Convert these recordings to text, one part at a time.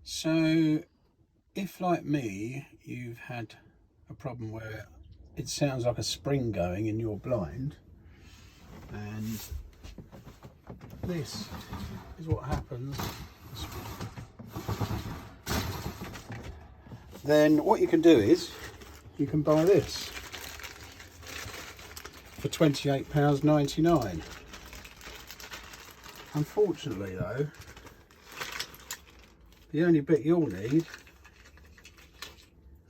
So if, like me, you've had a problem where it sounds like a spring going in your blind, and this is what happens, then what you can do is you can buy this for £28.99. Unfortunately though, the only bit you'll need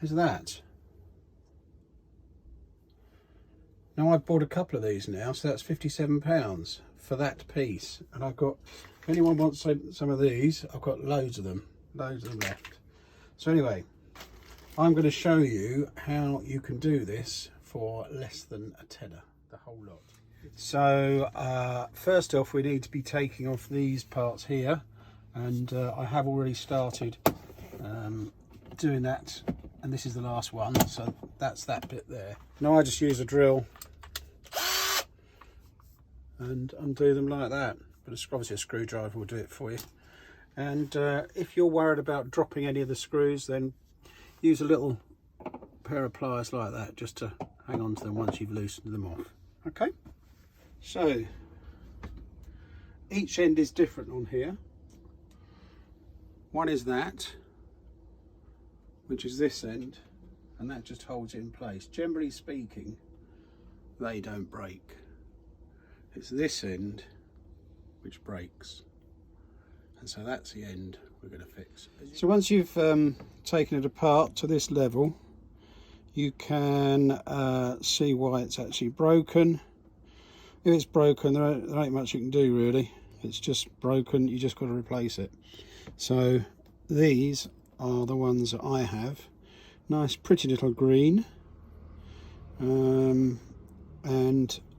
is that. Now I've bought a couple of these now, so that's £57 for that piece. And I've got, if anyone wants some of these, I've got loads of them left. So anyway, I'm going to show you how you can do this for less than a tenner, the whole lot. So first off, we need to be taking off these parts here, and I have already started doing that, and this is the last one, so that's that bit there. Now I just use a drill and undo them like that, but obviously a screwdriver will do it for you. And if you're worried about dropping any of the screws, then use a little pair of pliers like that just to hang on to them once you've loosened them off. Okay, so each end is different on here. One is that, which is this end, and that just holds it in place. Generally speaking, they don't break. It's this end which breaks, and so that's the end we're going to fix. So once you've taken it apart to this level, you can see why it's actually broken. If it's broken, there ain't much you can do really. It's just broken, you just got to replace it. So these are the ones that I have. Nice pretty little green. And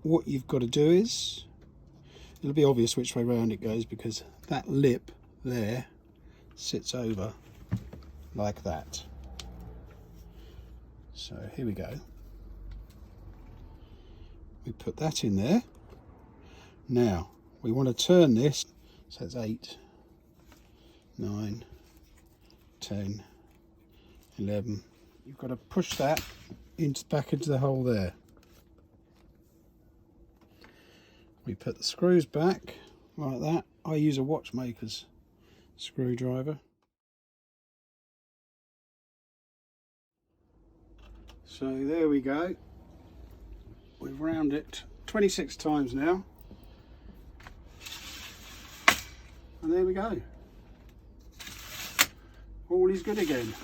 what you've got to do is, it'll be obvious which way round it goes because that lip there sits over like that. So here we go. We put that in there. Now we want to turn this, so it's 8, 9, 10, 11. You've got to push that back into the hole there. We put the screws back like that. I use a watchmaker's screwdriver. So there we go. We've round it 26 times now. And there we go. All is good again.